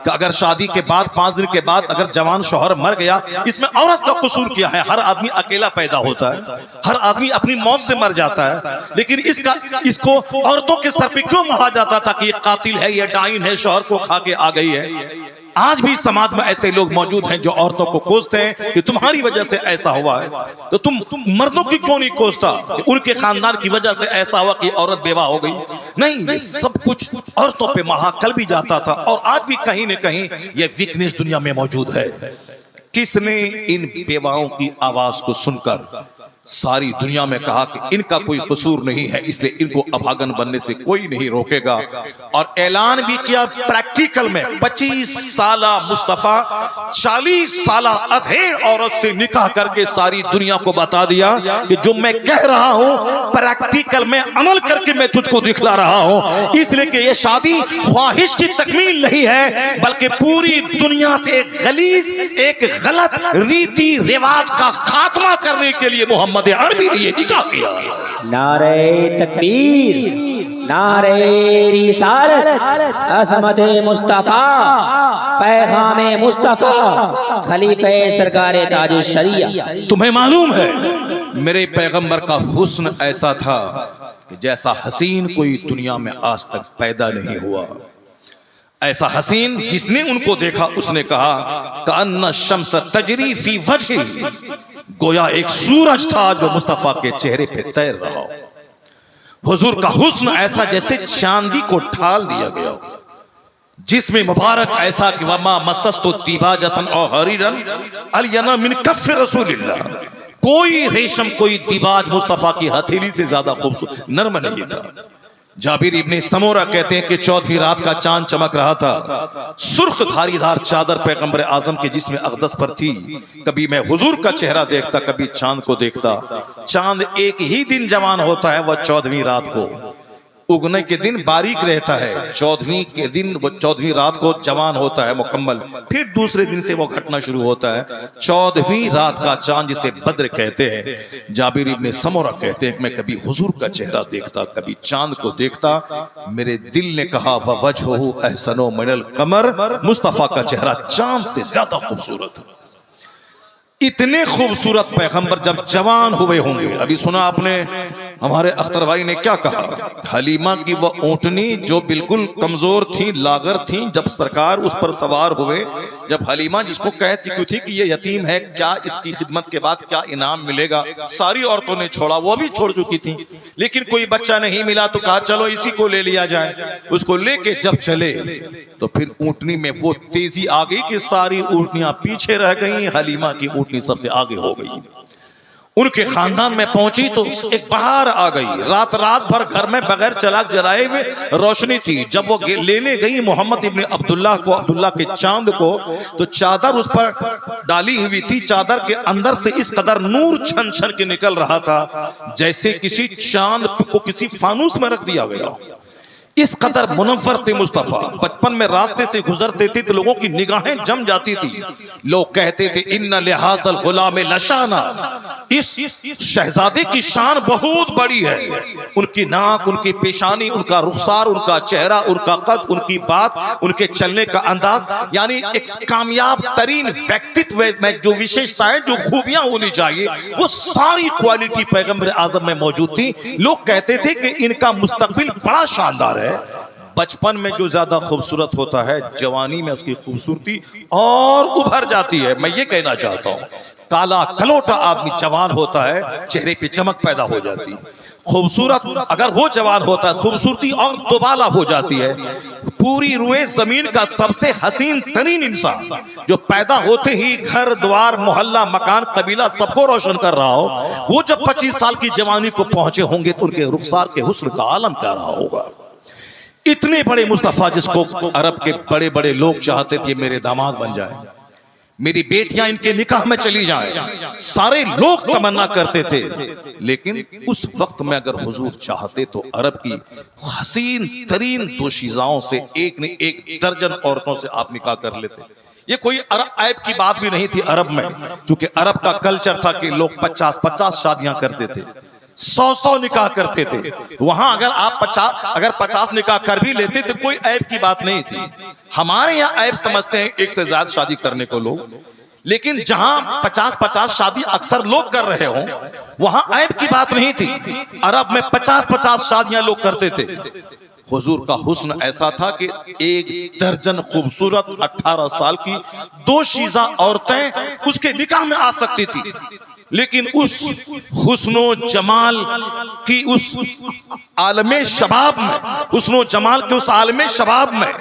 कि अगर शादी के बाद 5 दिन के बाद अगर जवान शौहर मर गया, इसमें औरत का कसूर क्या है? हर आदमी अकेला पैदा होता है, हर आदमी अपनी मौत से मर जाता है, लेकिन इसको औरतों के सर पे क्यों मढ़ा जाता था कि ये कातिल है, ये डाइन है, शौहर को खा के आ गई है। आज भी समाज में ऐसे लोग मौजूद हैं जो औरतों को कोसते हैं कि तुम्हारी वजह से ऐसा हुआ है। तो तुम मर्दों की क्यों नहीं कोसता कि उनके खानदान की वजह से ऐसा हुआ कि औरत बेवा हो गई? नहीं, ये सब कुछ औरतों पे मढ़ा कल भी जाता था और आज भी कहीं न कहीं ये वीकनेस दुनिया में मौजूद है। किसने इन बेवाओं की आवाज को सुनकर सारी दुनिया में कहा कि इनका कोई कसूर नहीं है, इसलिए इनको अभागन बनने से कोई नहीं रोकेगा। और ऐलान भी किया प्रैक्टिकल में, 25 साला मुस्तफा 40 साला अधेड़ औरत से निकाह करके सारी दुनिया को बता दिया कि जो मैं कह रहा हूं प्रैक्टिकल में अमल करके मैं तुझको दिखला रहा हूं। इसलिए कि ये शादी ख्वाहिश की तकमील नहीं है, बल्कि पूरी दुनिया से एक गलत रीति रिवाज का खात्मा करने के लिए मोहम्मद अरबी ने ये निकाह किया। नारे तकबीर, नारे रिसालत, अज़मत मुस्तफा, पैगामे मुस्तफा, खलीफे सरकारे ताजुश शरिया। तुम्हें मालूम है मेरे पैगंबर का हुस्न ऐसा था कि जैसा हसीन कोई दुनिया में आज तक पैदा नहीं हुआ। ऐसा हसीन जिसने उनको देखा उसने कहा कान्ना शम्स तजरी फी वजही, गोया एक सूरज था जो मुस्तफा के चेहरे पे तैर रहा हो। हुजूर का हुस्न ऐसा जैसे चांदी को ढाल दिया गया हो, जिसमें मुबारक ऐसा कि वमा मसस्तु दिबाजतन और हरीरन अलयना मिन कफ रसूलिल्लाह, कोई रेशम कोई दिबाज मुस्तफा की हथेली से ज्यादा खूबसूरत नर्म नहीं था। जाबिर इब्ने समोरा कहते हैं कि 14वीं रात का चांद चमक रहा था, सुर्ख धारीदार चादर पैगंबर आजम के जिस्म अक़दस पर थी। कभी मैं हुजूर का चेहरा देखता, कभी चांद को देखता। चांद एक ही दिन जवान होता है, वह 14वीं रात को। उगने के दिन बारीक रहता है, 14वीं के दिन वो 14वीं रात को जवान होता है मुकम्मल, फिर दूसरे दिन से वो घटना शुरू होता है। 14वीं रात का चांद जिसे बद्र कहते हैं। जाबिर इब्ने समोरा कहते हैं कि मैं कभी हुजूर का चेहरा देखता, कभी चांद को देखता। मेरे दिल ने कहा व वजहु अहसनो मिनल कमर, मुस्तफा का चेहरा चांद से ज्यादा खूबसूरत है। इतने खूबसूरत पैगंबर जब जवान हुए होंगे, अभी सुना आपने हमारे अख्तर भाई ने क्या कहा, हलीमा की वह ऊँटनी जो बिल्कुल कमजोर थी, लागर थी, जब सरकार उस पर सवार हुए, जब हलीमा जिसको कह चुकी थी कि ये यतीम है, क्या इसकी खिदमत के बाद क्या इनाम मिलेगा, सारी औरतों ने छोड़ा, वो भी छोड़ चुकी थी, लेकिन कोई बच्चा नहीं मिला तो कहा चलो इसी को ले लिया जाए। उसको लेके जब चले तो फिर ऊँटनी में वो तेजी आ गई कि सारी ऊँटनियां पीछे रह गई, हलीमा की ऊँटनी सबसे आगे हो गई। उनके खानदान में पहुंची तो एक बहार आ गई, रात भर घर में बगैर चराग जलाए हुए रोशनी थी। जब वो लेने गई मोहम्मद इब्ने अब्दुल्लाह को, अब्दुल्लाह के चांद को, तो चादर उस पर डाली हुई थी, चादर के अंदर से इस कदर नूर छन छन के निकल रहा था जैसे किसी चांद को किसी फानूस में रख दिया गया। इस कदर मुनव्वर थे मुस्तफा। बचपन में रास्ते से गुजरते थे तो लोगों की निगाहें जम जाती थी, लोग कहते थे इन्ना लिहाजल गुलाम लशाना, इस शहजादे की शान बहुत बड़ी है। उनकी नाक, उनकी पेशानी, उनका रुखसार, उनका चेहरा, उनका कद, उनकी बात, उनके चलने का अंदाज, यानी एक कामयाब तरीन व्यक्तित्व में जो विशेषताएं, जो खूबियां होनी चाहिए, वो सारी क्वालिटी पैगंबर आजम में मौजूद थी। लोग कहते थे कि इनका मुस्तकबिल बड़ा शानदार है। बचपन में जो ज्यादा खूबसूरत होता है, जवानी में उसकी खूबसूरती और उभर जाती है। मैं ये कहना चाहता हूँ, काला कलोटा आदमी जवान होता है, चेहरे पे चमक पैदा हो जाती है। खूबसूरत अगर वो जवान होता है, खूबसूरती और दोबाला हो जाती है। पूरी रुए जमीन का सबसे हसीन तरीन इंसान जो पैदा होते ही घर द्वार मोहल्ला मकान कबीला सबको रोशन कर रहा हो, वो जब 25 साल की जवानी को पहुंचे होंगे तो उनके रुखसार के हुस्न का आलम क्या रहा होगा। इतने बड़े मुस्तफा जिसको अरब के बड़े बड़े लोग चाहते थे मेरे दामाद बन जाए, मेरी बेटियां इनके निकाह में चली जाएं, सारे लोग तमन्ना करते थे। लेकिन उस वक्त में अगर हुजूर चाहते तो अरब की हसीन तरीन दोशीज़ाओं से एक ने एक दर्जन औरतों से आप निकाह कर लेते। ये कोई ऐब की बात भी नहीं थी अरब में, क्योंकि अरब का कल्चर था कि लोग 50-50 शादियां करते थे, 100 निकाह करते थे। वहां अगर 50 निकाह कर भी लेते तो कोई ऐब की बात नहीं थी। हमारे यहाँ ऐब समझते हैं एक से ज्यादा शादी करने को लोग, लेकिन जहां 50-50 शादी अक्सर लोग कर रहे हो, वहां ऐब की बात नहीं थी। अरब में 50-50 शादियां लोग करते थे। हुजूर का हुस्न ऐसा था कि एक दर्जन खूबसूरत 18 साल की दोशीज़ा औरतें उसके निकाह में आ सकती थी। लेकिन उस हुस्नो जमाल की उस आलमे शबाब में, हुस्नो जमाल के उस आलमे शबाब में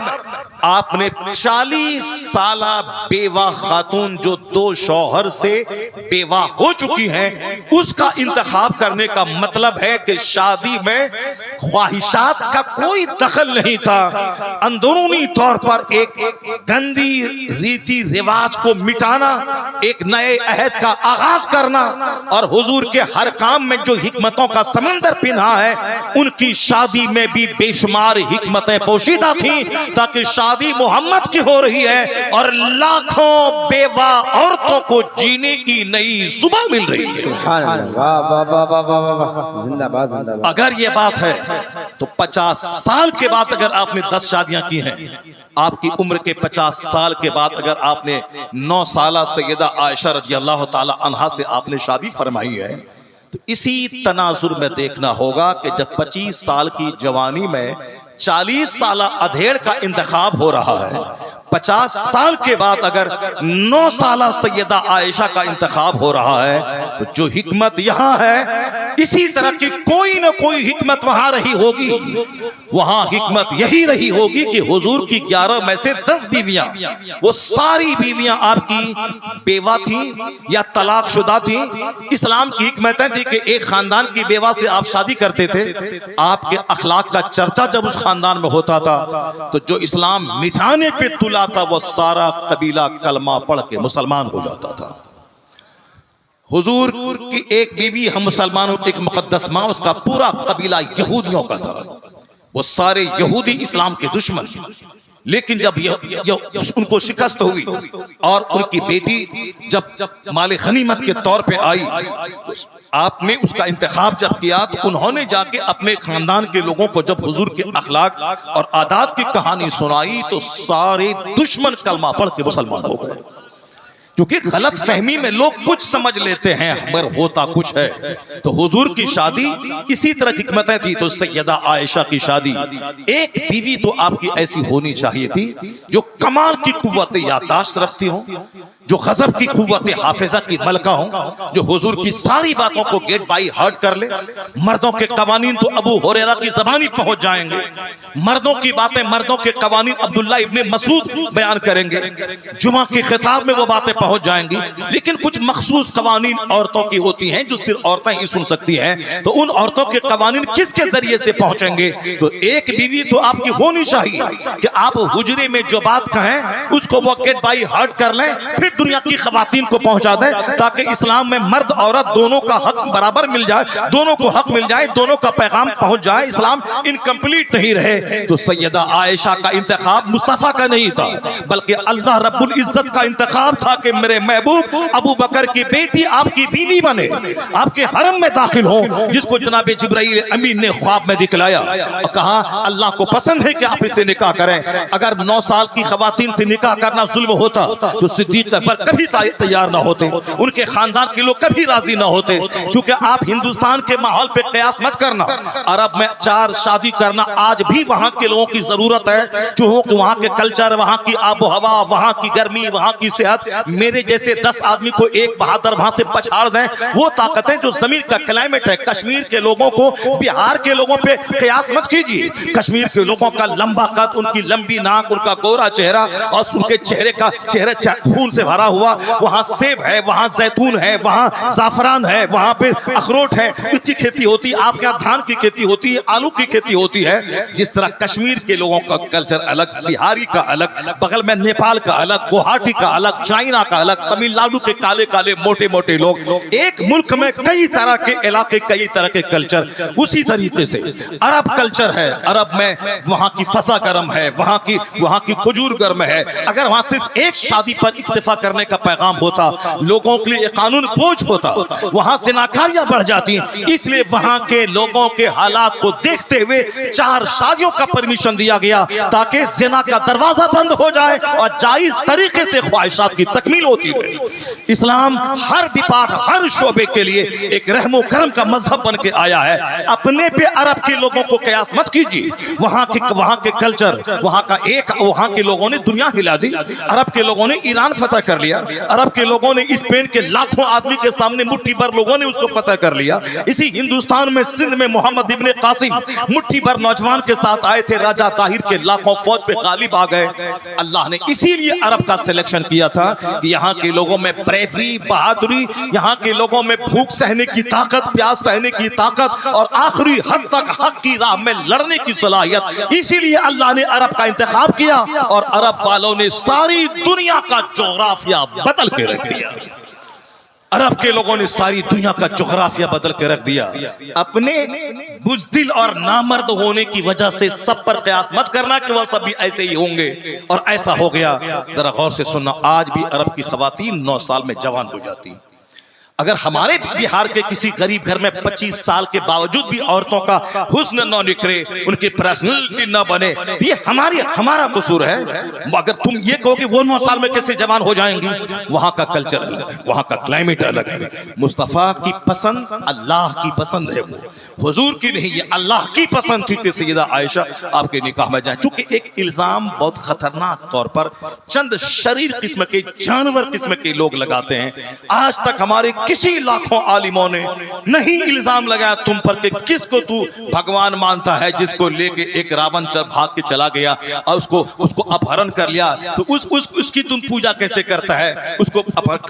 आपने 40 साला बेवा खातून जो 2 शौहर से बेवा हो चुकी हैं, उसका इंतखाब करने का मतलब है कि शादी में ख्वाहिशात का कोई दखल नहीं था। अंदरूनी तौर पर एक गंदी रीति रिवाज को मिटाना, एक नए अहद का आगाज करना, और हुजूर के हर काम में जो हिकमतों का समंदर पिन्हा है, उनकी शादी में भी बेशुमार हिकमतें पोशीदा थीं, ताकि शादी मोहम्मद की हो रही है और लाखों बेवा औरतों को जीने की नई सुबह मिल रही है। जिंदाबाद जिंदाबाद। अगर ये बात है तो 50 साल के बाद अगर आपने 10 शादियां की हैं, आपकी उम्र के 50 साल के बाद अगर आपने 9 साला सैयदा आयशा रज़ी अल्लाह ताला अन्हा से आपने शादी फरमाई है, तो इसी तनाजुर में देखना होगा कि जब 25 साल की जवानी में 40 साला अधेड़ का इंतखाब हो रहा है, 50 साल के बाद अगर 9 साला सैयदा आयशा का इंतखाब हो रहा है, तो जो हिकमत यहाँ है, इसी तरह की कोई ना कोई हिकमत वहां रही होगी। वहां हिकमत यही रही होगी कि हुजूर की 11 में से 10 बीवियां, वो सारी बीवियां आपकी बेवा थी या तलाकशुदा थी। इस्लाम की हिकमतें थी कि एक खानदान की बेवा से आप शादी करते थे, आपके अखलाक का चर्चा जब उस खानदान में होता था, तो जो इस्लाम मिटाने पे तुला था, वो सारा कबीला कलमा पढ़ के मुसलमान हो जाता था। हुजूर की एक बीवी हम मुसलमानों की एक मुकद्दस मां, उसका पूरा कबीला यहूदियों का था। वो सारे यहूदी इस्लाम के दुश्मन, लेकिन जब उनको शिकस्त हुई और उनकी बेटी जब माले गनीमत के तौर पे आई, तो आपने उसका इंतखाब जब किया, तो उन्होंने जाके अपने खानदान के लोगों को जब हुजूर के अखलाक और आदात की कहानी सुनाई, तो सारे दुश्मन कलमा पढ़ के मुसलमान हो गए। क्योंकि गलत फहमी में लोग कुछ समझ लेते हैं मगर होता कुछ है। तो हुजूर की शादी इसी तरह की हिकमतें थी। तो सैयदा आयशा की शादी, एक बीवी तो आपकी ऐसी होनी चाहिए थी जो कमाल की कुव्वत याददाश्त रखती हो, जो गजब की कुव्वत हाफिजा की मलका हो, जो हुजूर की सारी बातों को गेट बाई हार्ट कर ले। मर्दों के कवानीन तो अबू हुरैरा की ज़बानी पहुंच जाएंगे, मर्दों की बातें, मर्दों के कवानीन अब्दुल्ला इब्ने मसूद बयान करेंगे, जुमा के खिताब में वो बातें पहुंच जाएंगी। लेकिन कुछ मखसूस कवानीन औरतों की होती हैं जो सिर्फ औरतें ही सुन सकती हैं। तो उन औरतों के कवानीन किसके जरिए से पहुंचेंगे? तो एक बीवी तो आपकी होनी चाहिए कि आप हुजरे में जो बात कहें उसको वो गेट बाई हार्ट कर लें, फिर दुनिया की खवातीन को पहुंचा दें, ताकि इस्लाम में मर्द औरत दोनों का हक बराबर मिल जाए, दोनों को हक मिल जाए, दोनों का पैगाम पहुंच जाए, इस्लाम इनकम्प्लीट नहीं रहे। तो सैयदा आयशा का इंतखाब मुस्तफा का नहीं था, बल्कि अल्लाह रब्बुल इज्जत का इंतखाब था कि मेरे महबूब अबू बकर की बेटी आपकी बीवी बने, आपके हरम में दाखिल हो, जिसको जनाब जिब्राइल अमीन ने ख्वाब में दिखलाया और कहा अल्लाह को पसंद है कि आप इससे निकाह करें। अगर 9 साल की खवातीन से निकाह करना जुल्म होता तो सिद्दीक अकबर कभी तैयार ना होते, उनके खानदान के लोग कभी राजी ना होते। क्योंकि आप हिंदुस्तान के माहौल पे कयास मत करना, अरब में 4 शादी करना आज भी वहां के लोगों की जरूरत है। जो वहां के कल्चर, वहां की आबो हवा, वहां की गर्मी, वहां की सेहत, मेरे जैसे 10 आदमी को एक बहादुर वहां से पछाड़ दें, वो ताकतें जो जमीन का क्लाइमेट है। कश्मीर के लोगों को बिहार के लोगों पे कयास मत कीजिए। कश्मीर के लोगों का लंबा कद, उनकी लंबी नाक, उनका गोरा चेहरा और उनके चेहरे का चेहरा खून से भरा हुआ, वहां सेब है, वहां जैतून है, वहां जाफरान है, वहां पे अखरोट है, उसकी खेती होती है। आपके यहाँ धान की खेती होती है, आलू की खेती होती है। जिस तरह कश्मीर के लोगों का कल्चर अलग, बिहारी का अलग, बगल में नेपाल का अलग, गुवाहाटी का अलग, चाइना का अलग, तमिलनाडु के काले काले मोटे मोटे लोग। एक मुल्क में कई तरह के इलाके, कई तरह के कल्चर। उसी तरीके से अरब कल्चर है, अरब में वहां की फसा गर्म है, वहां की खजूर गर्म है। अगर वहां सिर्फ एक शादी पर इक्तिफा करने का पैगाम होता, लोगों के लिए कानून बोझ होता, वहां ज़िनाकारियां बढ़ जाती। इसलिए वहां के लोगों के हालात को देखते हुए 4 शादियों का परमिशन दिया गया, ताकि ज़िना का दरवाजा बंद हो जाए और जायज तरीके से ख्वाहिशात की तकमील होती रहे। इस्लाम हर डिपार्ट, हर शोबे के लिए एक रहमो करम का मजहब बन के आया है। अपने पे अरब के लोगों को कयास मत कीजिए। वहां के कल्चर, वहां के लोगों ने दुनिया हिला दी। अरब के लोगों ने ईरान फतह कर लिया, अरब के लोगों ने स्पेन के लाखों आदमी के सामने मुट्ठी भर लोगों ने उसको फतह कर लिया। इसी हिंदुस्तान में सिंध में मोहम्मद इब्ने कासिम मुट्ठी भर नौजवान के साथ आए थे, राजा ताहिर के लाखों फौज पे गालिब आ गए। अल्लाह ने इसीलिए अरब का सिलेक्शन किया था कि यहाँ के लोगों में ब्रेवरी, बहादुरी, यहाँ के लोगों में भूख सहने की ताकत, प्यास सहने की ताकत और आखिरी हद तक हक की राह में लड़ने की सलाहियत। इसीलिए अल्लाह ने अरब का इंतखाब किया और अरब वालों ने सारी दुनिया का जोग्राफिया बदल के रख दिया। अरब के लोगों ने सारी दुनिया का जोग्राफिया बदल के रख दिया। अपने बुज़दिल और नामर्द होने की वजह से सब पर कयास मत करना कि वह सब भी ऐसे ही होंगे और ऐसा हो गया। जरा गौर से सुनना, आज भी अरब की खवातीन 9 साल में जवान हो जाती। अगर हमारे बिहार के किसी गरीब घर में 25 साल के बावजूद भी औरतों का हुस्न न निखरे, उनकी पर्सनैलिटी न बने, तो ये हमारा कसूर है। अगर तुम ये कहो कि वो 9 साल में कैसे जवान हो जाएंगी, वहां का कल्चर अलग है, वहां का क्लाइमेट अलग है। मुस्तफा की पसंद अल्लाह की पसंद है, वो हुजूर की नहीं, ये अल्लाह की पसंद थी कि सैयदा आयशा आपके निकाह में जाए। चूंकि एक इल्जाम बहुत खतरनाक तौर पर चंद शरीर किस्म के, जानवर किस्म के लोग लगाते हैं। आज तक हमारे किसी लाखों आलिमों ने नहीं इल्जाम लगाया तुम पर कि किसको तू भगवान मानता है, जिसको लेके एक रावण भाग के चला गया और उसको अपहरण कर लिया, तो उसकी तुम पूजा कैसे करता है, उसको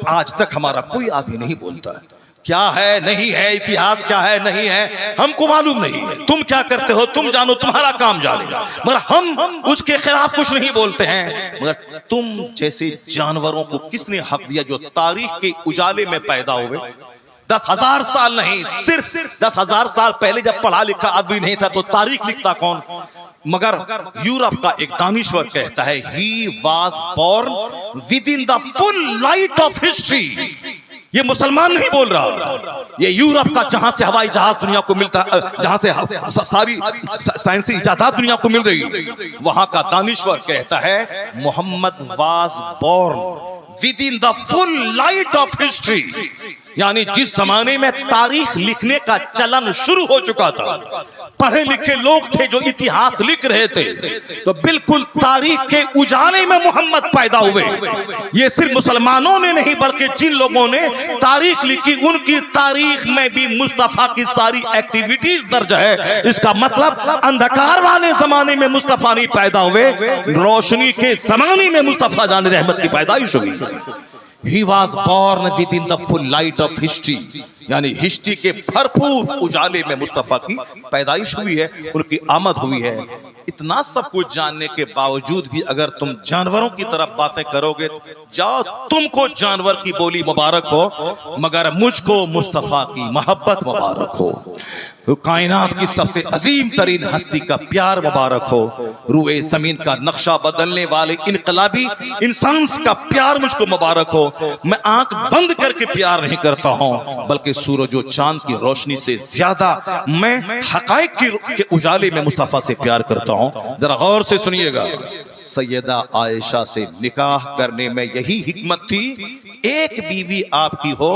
आज तक हमारा कोई आदमी नहीं बोलता है। क्या है नहीं है, इतिहास क्या है नहीं है, हमको मालूम नहीं है। तुम क्या करते हो तुम जानो, तुम्हारा काम जाने, मगर हम उसके खिलाफ कुछ नहीं बोलते हैं। मगर तुम जैसे जानवरों को किसने हक दिया जो तारीख के उजाले में पैदा हुए? 10,000 साल नहीं, सिर्फ 10,000 साल पहले जब पढ़ा लिखा आदमी नहीं था तो तारीख लिखता कौन? मगर यूरोप का एक दानिश्वर कहता है, he was born within the full light of history. ये मुसलमान नहीं बोल रहा, ये यूरोप का, जहां से हवाई जहाज दुनिया को मिलता, जहां से सारी साइंसी इजादात दुनिया को मिल रही, वहां का दानिश्वर कहता है, Mohammed was born within the full light of history, यानी जिस जमाने में तारीख लिखने का चलन शुरू हो चुका था, पढ़े लिखे लोग थे जो इतिहास लिख रहे थे, तो बिल्कुल तारीख के उजाले में मोहम्मद पैदा हुए। ये सिर्फ मुसलमानों ने नहीं बल्कि जिन लोगों ने तारीख लिखी उनकी तारीख में भी मुस्तफा की सारी एक्टिविटीज दर्ज है। इसका मतलब अंधकार वाले जमाने में मुस्तफा नहीं पैदा हुए, रोशनी के जमाने में मुस्तफा जान रहमत की पैदाइश हुई। He was born within the full light of history, यानी हिस्ट्री के भरपूर उजाले में मुस्तफा की पैदाइश हुई है, उनकी आमद हुई है। इतना सब कुछ जानने के बावजूद भी अगर तुम जानवरों की तरफ बातें करोगे, जाओ तुमको जानवर की बोली मुबारक हो, मगर मुझको मुस्तफा की मोहब्बत मुबारक हो, कायनात की सबसे अजीम तरीन हस्ती का प्यार मुबारक हो, रूए जमीन का नक्शा बदलने वाले इनकलाबी इंसान का प्यार मुझको मुबारक हो। मैं आंख बंद करके प्यार नहीं करता हूं, बल्कि सूरज और चांद की रोशनी से ज्यादा मैं हकायक के उजाले में मुस्तफा से प्यार करता हूं। जरा गौर से सुनिएगा, सैयदा आयशा से निकाह करने में यही हिकमत थी, एक बीवी आपकी हो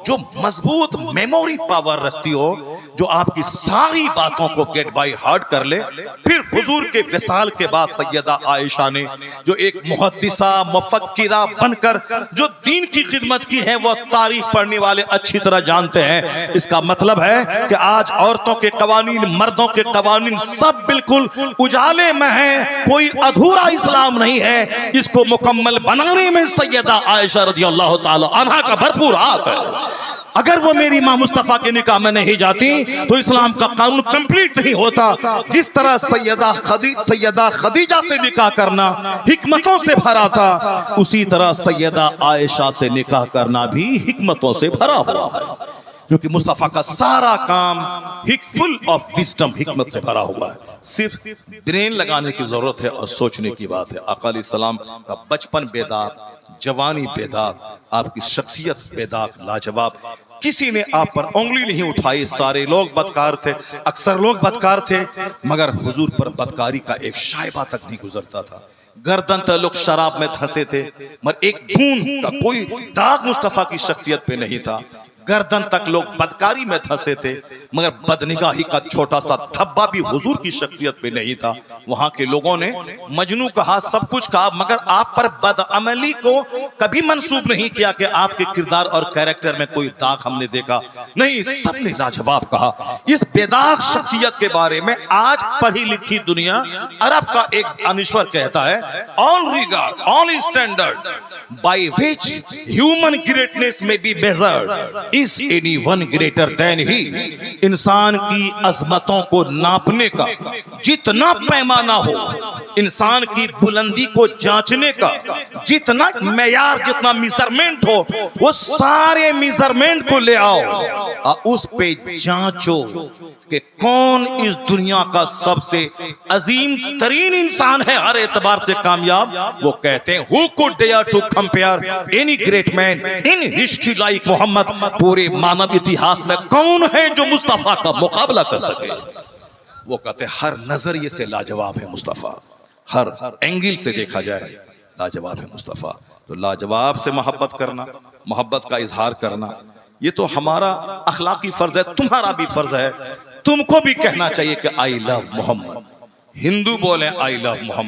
जो मजबूत मेमोरी पावर रखती हो, जो आपकी सारी बातों को गेट बाय हार्ट कर ले। फिर हुजूर के विसाल के बाद सैयदा आयशा ने जो एक मुहद्दिसा मुफक्किरा बनकर जो दीन की खिदमत की है, वो तारीख पढ़ने वाले अच्छी तरह जानते हैं। इसका मतलब है कि आज औरतों के कवानीन, मर्दों के कवानीन सब बिल्कुल उजाले में हैं, कोई अधूरा इस्लाम नहीं है। इसको मुकम्मल बनाने में सैयदा आयशा रज़ियल्लाहु ताला अन्हा का भरपूर हाथ है। अगर वो मेरी मां मुस्तफा के निकाह में नहीं जाती तो इस्लाम का कानून कंप्लीट नहीं होता। जिस तरह सैयदा खदीजा से निकाह करना हिकमतों से भरा था, उसी तरह सैयदा आयशा से निकाह करना भी हिकमतों से भरा हुआ है, क्योंकि मुस्तफा का सारा काम फुल ऑफ विजडम, हिकमत से भरा हुआ है। सिर्फ ब्रेन लगाने की जरूरत है और सोचने की बात है। आका अलैहिस्सलाम का बचपन बेदाग, जवानी बेदाग, आपकी शख्सियत बेदाग, लाजवाब। किसी ने आप पर उंगली नहीं उठाई, सारे लोग बदकार थे, अक्सर लोग बदकार थे, मगर हुजूर पर बदकारी का एक शायबा तक नहीं गुजरता था। गर्दन तक लोग शराब में धंसे थे, मगर एक बूंद का कोई दाग मुस्तफा की शख्सियत पे नहीं था। गर्दन तक लोग बदकारी में धंसे थे, मगर बदनिगाही का छोटा सा धब्बा भी हुजूर की शख्सियत पे नहीं था। वहां के लोगों ने मजनू कहा, सब कुछ कहा, मगर आप पर बदअमली को कभी मंसूब नहीं किया कि आपके किरदार और कैरेक्टर में कोई दाग हमने देखा। नहीं, सबने लाजवाब कहा। इस बेदाग शख्सियत के बारे में आज पढ़ी लिखी दुनिया, अरब का एक अनिश्वर कहता है, all regard, all standards by which human greatness may be measured is anyone greater than he. इंसान की अजमतों को नापने का जितना पैमाना हो, इंसान की बुलंदी को जांचने का जितना मेयार, जितना मेजरमेंट हो, वो सारे मेजरमेंट को ले आओ और उस पे जांचो कि कौन इस दुनिया का सबसे अजीम तरीन इंसान है, हर एतबार से कामयाब। वो कहते हैं, who could dare to compare any great man in history like Mohammed. पूरे मानव इतिहास में कौन है जो मुस्तफा का मुकाबला कर सके। वो कहते हैं, हर नजरिए से लाजवाब है मुस्तफा, हर एंगल से देखा जाए लाजवाब है मुस्तफा। तो लाजवाब से मोहब्बत करना, मोहब्बत का इजहार करना, ये तो हमारा अखलाकी फर्ज है, तुम्हारा भी फर्ज है। तुमको भी कहना चाहिए कि आई लव मोहम्मद। हिंदू बोले आई लव मोहम्मद,